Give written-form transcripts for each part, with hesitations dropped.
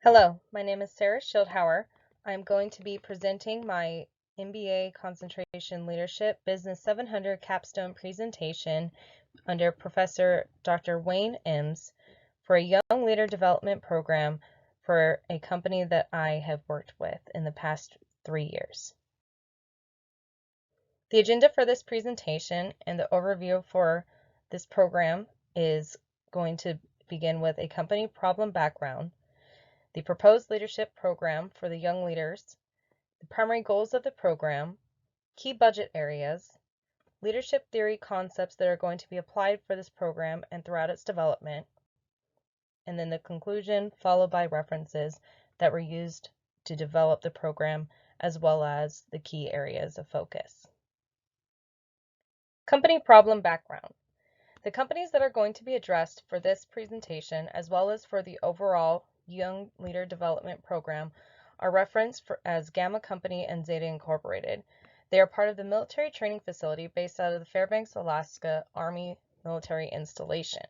Hello, my name is Sarah Schildhauer. I'm going to be presenting my MBA Concentration Leadership Business 700 Capstone Presentation under Professor Dr. Wayne Ems for a Young Leader Development Program for a company that I have worked with in the past 3 years. The agenda for this presentation and the overview for this program is going to begin with a company problem background, the proposed leadership program for the young leaders, the primary goals of the program, key budget areas, leadership theory concepts that are going to be applied for this program and throughout its development, and then the conclusion followed by references that were used to develop the program as well as the key areas of focus. Company problem background. The companies that are going to be addressed for this presentation as well as for the overall Young Leader Development Program are referenced as Gamma Company and Zeta Incorporated. They are part of the military training facility based out of the Fairbanks, Alaska Army military installation.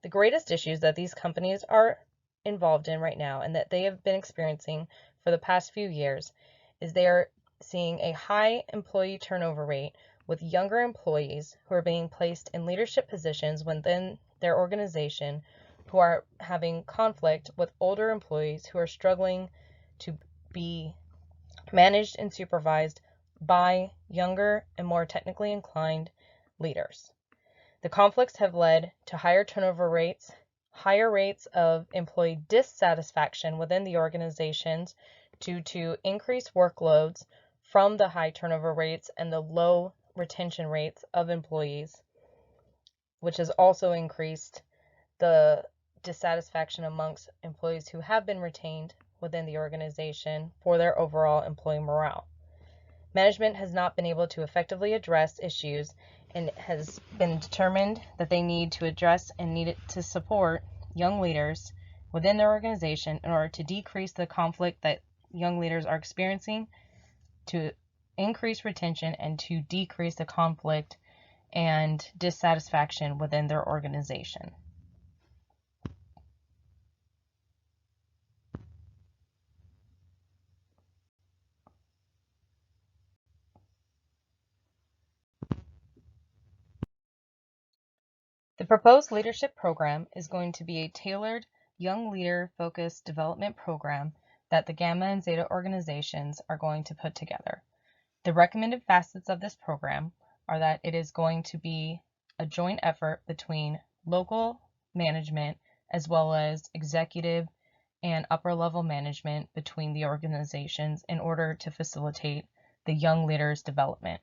The greatest issues that these companies are involved in right now and that they have been experiencing for the past few years is they are seeing a high employee turnover rate with younger employees who are being placed in leadership positions within their organization who are having conflict with older employees who are struggling to be managed and supervised by younger and more technically inclined leaders. The conflicts have led to higher turnover rates, higher rates of employee dissatisfaction within the organizations due to increased workloads from the high turnover rates and the low retention rates of employees, which has also increased the dissatisfaction amongst employees who have been retained within the organization for their overall employee morale. Management has not been able to effectively address issues and has been determined that they need to address and need to support young leaders within their organization in order to decrease the conflict that young leaders are experiencing, to increase retention, and to decrease the conflict and dissatisfaction within their organization. The proposed leadership program is going to be a tailored, young leader focused development program that the Gamma and Zeta organizations are going to put together. The recommended facets of this program are that it is going to be a joint effort between local management as well as executive and upper level management between the organizations in order to facilitate the young leaders' development.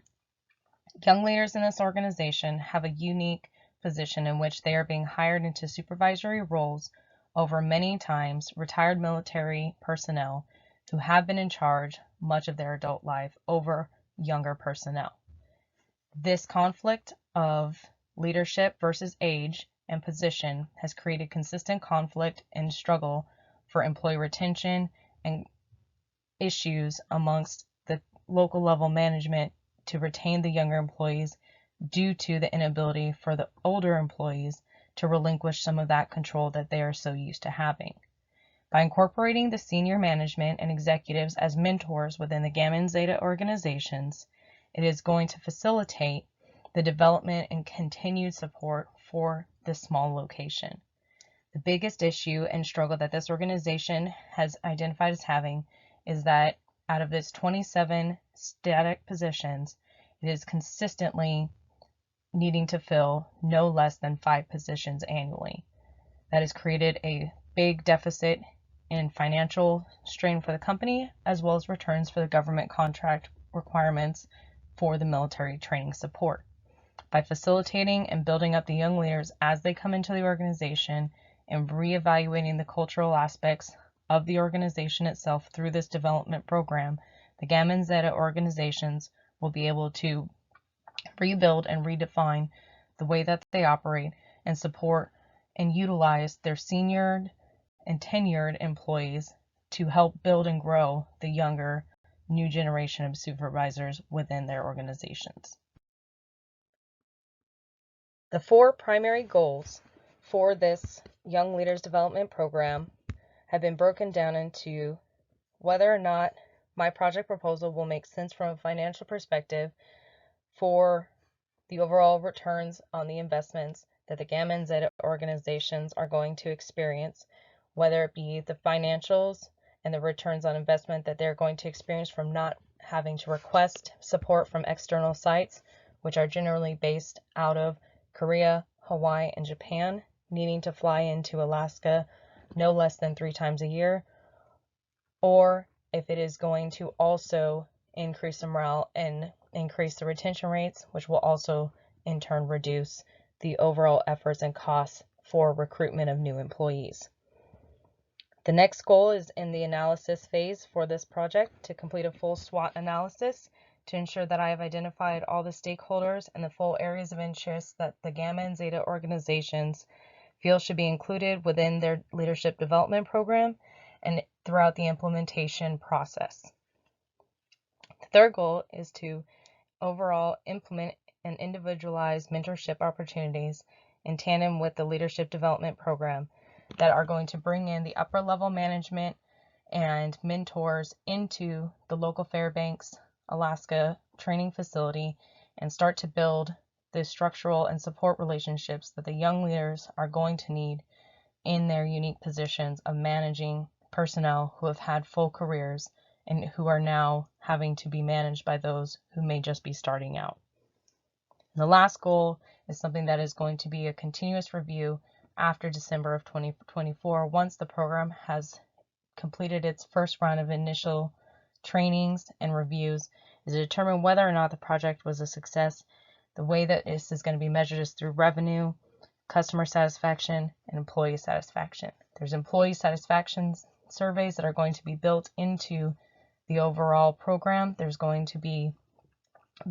Young leaders in this organization have a unique position in which they are being hired into supervisory roles over many times retired military personnel who have been in charge much of their adult life over younger personnel. This conflict of leadership versus age and position has created consistent conflict and struggle for employee retention and issues amongst the local level management to retain the younger employees due to the inability for the older employees to relinquish some of that control that they are so used to having. By incorporating the senior management and executives as mentors within the Gamma and Zeta organizations, it is going to facilitate the development and continued support for this small location. The biggest issue and struggle that this organization has identified as having is that out of its 27 static positions, it is consistently needing to fill no less than 5 positions annually. That has created a big deficit in financial strain for the company, as well as returns for the government contract requirements for the military training support. By facilitating and building up the young leaders as they come into the organization and reevaluating the cultural aspects of the organization itself through this development program, the Gamma and Zeta organizations will be able to rebuild and redefine the way that they operate and support and utilize their senior and tenured employees to help build and grow the younger new generation of supervisors within their organizations. The 4 primary goals for this Young Leaders Development Program have been broken down into whether or not my project proposal will make sense from a financial perspective for the overall returns on the investments that the Gamma and Zeta organizations are going to experience, whether it be the financials and the returns on investment that they're going to experience from not having to request support from external sites, which are generally based out of Korea, Hawaii, and Japan, needing to fly into Alaska no less than 3 times a year, or if it is going to also increase the morale and increase the retention rates, which will also in turn reduce the overall efforts and costs for recruitment of new employees. The next goal is in the analysis phase for this project to complete a full SWOT analysis to ensure that I have identified all the stakeholders and the full areas of interest that the Gamma and Zeta organizations feel should be included within their leadership development program and throughout the implementation process. The third goal is to overall implement and individualize mentorship opportunities in tandem with the leadership development program that are going to bring in the upper level management and mentors into the local Fairbanks, Alaska training facility and start to build the structural and support relationships that the young leaders are going to need in their unique positions of managing personnel who have had full careers and who are now having to be managed by those who may just be starting out. And the last goal is something that is going to be a continuous review after December of 2024 once the program has completed its first round of initial trainings and reviews, is to determine whether or not the project was a success. The way that this is going to be measured is through revenue, customer satisfaction, and employee satisfaction. There's employee satisfaction surveys that are going to be built into the overall program. There's going to be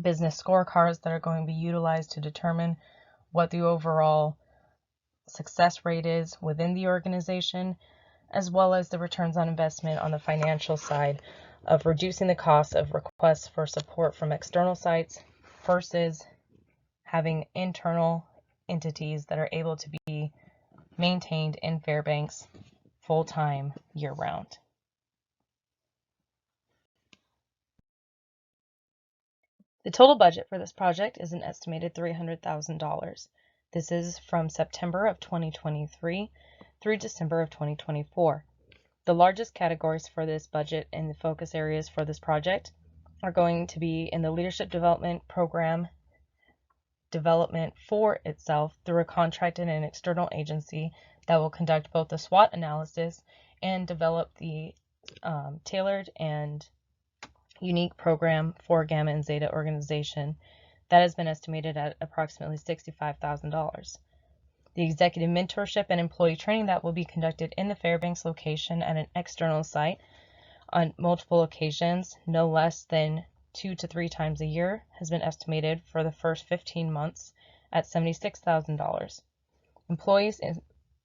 business scorecards that are going to be utilized to determine what the overall success rate is within the organization, as well as the returns on investment on the financial side of reducing the cost of requests for support from external sites versus having internal entities that are able to be maintained in Fairbanks full-time year-round. The total budget for this project is an estimated $300,000. This is from September of 2023 through December of 2024. The largest categories for this budget and the focus areas for this project are going to be in the leadership development program development for itself through a contracted and external agency that will conduct both the SWOT analysis and develop the tailored and unique program for Gamma and Zeta organization that has been estimated at approximately $65,000. The executive mentorship and employee training that will be conducted in the Fairbanks location at an external site on multiple occasions, no less than 2 to 3 times a year, has been estimated for the first 15 months at $76,000. Employees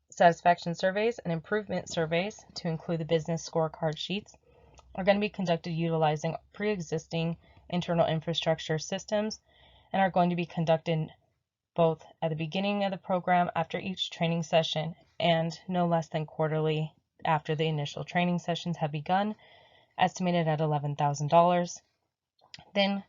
satisfaction surveys and improvement surveys, to include the business scorecard sheets, are going to be conducted utilizing pre-existing internal infrastructure systems and are going to be conducted both at the beginning of the program after each training session and no less than quarterly after the initial training sessions have begun, estimated at $11,000. Then,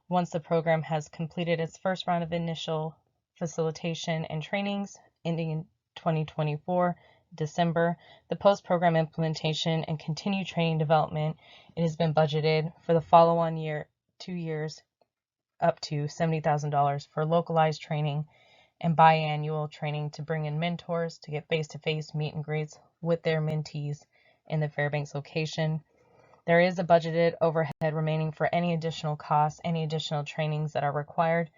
once the program has completed its first round of initial facilitation and trainings ending in 2024 December, the post-program implementation and continued training development, it has been budgeted for the follow-on year, 2 years, up to $70,000 for localized training and biannual training to bring in mentors to get face-to-face meet and greets with their mentees in the Fairbanks location. There is a budgeted overhead remaining for any additional costs, any additional trainings that are required,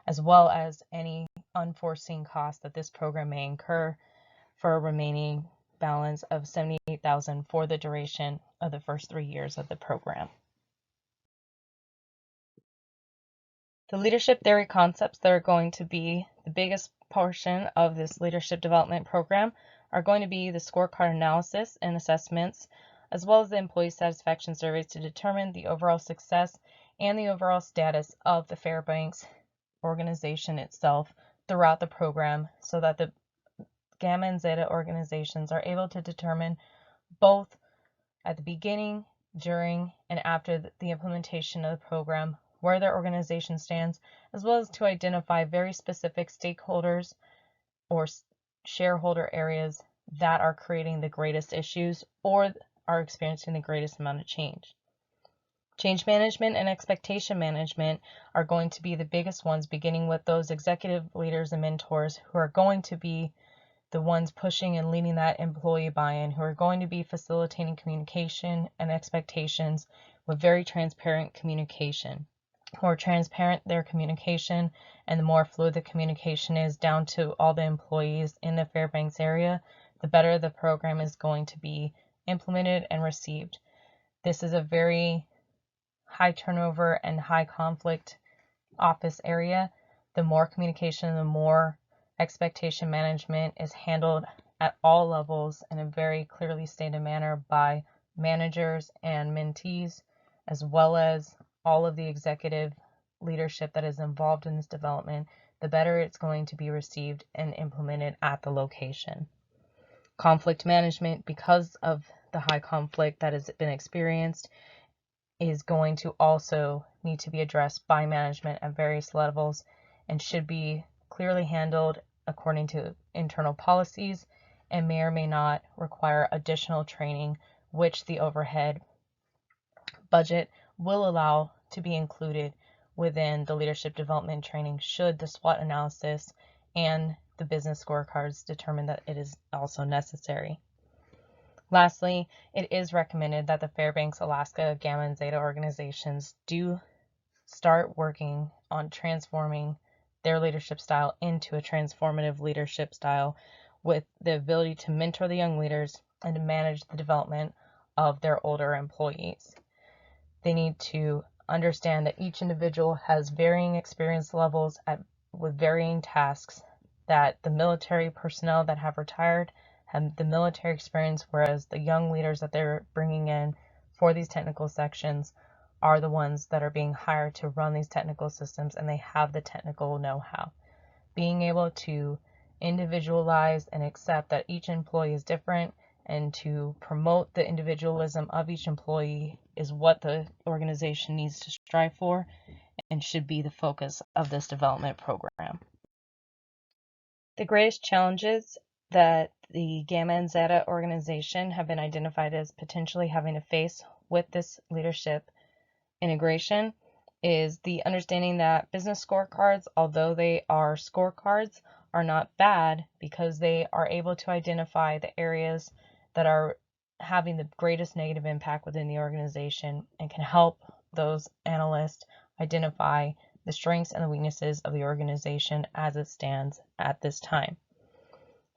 as well as any unforeseen costs that this program may incur, for a remaining balance of $78,000 for the duration of the first 3 years of the program. The leadership theory concepts that are going to be the biggest portion of this leadership development program are going to be the scorecard analysis and assessments, as well as the employee satisfaction surveys to determine the overall success and the overall status of the Fairbanks organization itself throughout the program, so that the Gamma and Zeta organizations are able to determine both at the beginning, during, and after the implementation of the program, where their organization stands, as well as to identify very specific stakeholders or shareholder areas that are creating the greatest issues or are experiencing the greatest amount of change. Change management and expectation management are going to be the biggest ones, beginning with those executive leaders and mentors who are going to be the ones pushing and leading that employee buy-in, who are going to be facilitating communication and expectations with very transparent communication. The more transparent their communication and the more fluid the communication is down to all the employees in the Fairbanks area, the better the program is going to be implemented and received. This is a very high turnover and high conflict office area. The more communication, the more expectation management is handled at all levels in a very clearly stated manner by managers and mentees, as well as all of the executive leadership that is involved in this development, the better it's going to be received and implemented at the location. Conflict management, because of the high conflict that has been experienced, is going to also need to be addressed by management at various levels and should be clearly handled according to internal policies and may or may not require additional training, which the overhead budget will allow to be included within the leadership development training should the SWOT analysis and the business scorecards determine that it is also necessary. Lastly, it is recommended that the Fairbanks, Alaska Gamma and Zeta organizations do start working on transforming their leadership style into a transformative leadership style with the ability to mentor the young leaders and to manage the development of their older employees. They need to understand that each individual has varying experience levels with varying tasks, that the military personnel that have retired have the military experience, whereas the young leaders that they're bringing in for these technical sections are the ones that are being hired to run these technical systems, and they have the technical know-how. Being able to individualize and accept that each employee is different and to promote the individualism of each employee is what the organization needs to strive for and should be the focus of this development program. The greatest challenges that the Gamma and Zeta organization have been identified as potentially having to face with this leadership integration is the understanding that business scorecards, although they are scorecards, are not bad because they are able to identify the areas that are having the greatest negative impact within the organization and can help those analysts identify the strengths and the weaknesses of the organization as it stands at this time.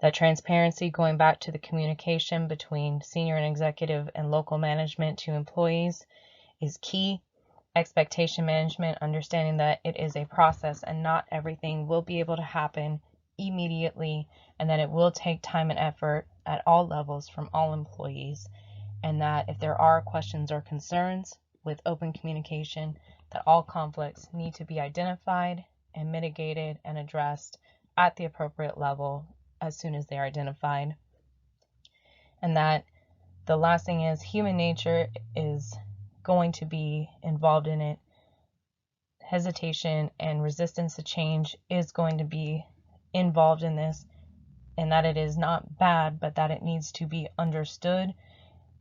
That transparency, going back to the communication between senior and executive and local management to employees, is key. Expectation management, understanding that it is a process and not everything will be able to happen immediately, and that it will take time and effort at all levels from all employees, and that if there are questions or concerns with open communication, that all conflicts need to be identified and mitigated and addressed at the appropriate level as soon as they are identified. And that the last thing is human nature is going to be involved in it. Hesitation and resistance to change is going to be involved in this, and that it is not bad, but that it needs to be understood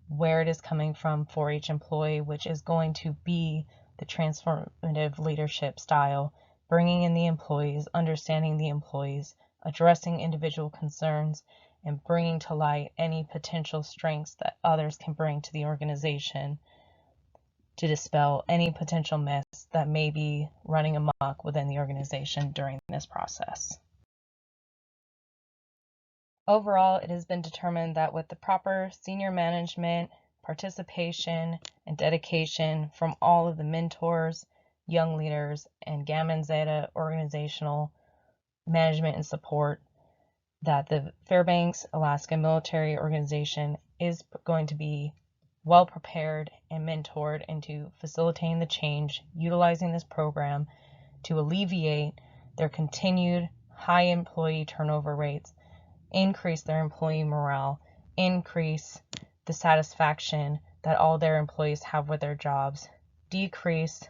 where it is coming from for each employee, which is going to be the transformative leadership style, bringing in the employees, understanding the employees, addressing individual concerns, and bringing to light any potential strengths that others can bring to the organization to dispel any potential myths that may be running amok within the organization during this process. Overall, it has been determined that with the proper senior management, participation, and dedication from all of the mentors, young leaders, and Gamma and Zeta organizational management and support, that the Fairbanks, Alaska Military Organization is going to be well prepared and mentored into facilitating the change, utilizing this program to alleviate their continued high employee turnover rates, increase their employee morale, increase the satisfaction that all their employees have with their jobs, decrease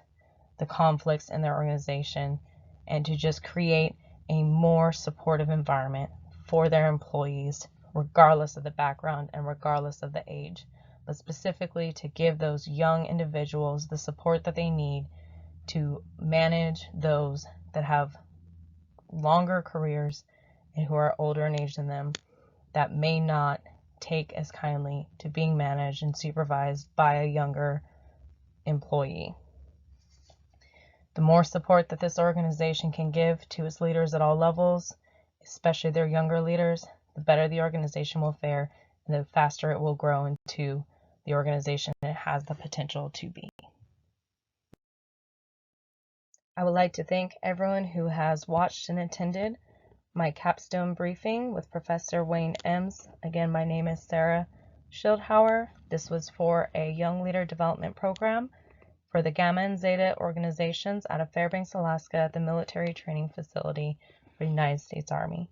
the conflicts in their organization, and to just create a more supportive environment for their employees, regardless of the background and regardless of the age, but specifically to give those young individuals the support that they need to manage those that have longer careers and who are older in age than them, that may not take as kindly to being managed and supervised by a younger employee. The more support that this organization can give to its leaders at all levels, especially their younger leaders, the better the organization will fare and the faster it will grow into the organization it has the potential to be. I would like to thank everyone who has watched and attended my capstone briefing with Professor Wayne Ems. Again, my name is Sarah Schildhauer. This was for a Young Leader Development Program for the Gamma and Zeta organizations out of Fairbanks, Alaska at the Military Training Facility for the United States Army.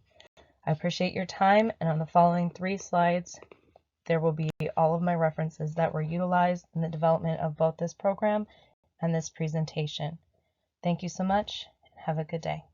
I appreciate your time, and on the following 3 slides, there will be all of my references that were utilized in the development of both this program and this presentation. Thank you so much, and have a good day.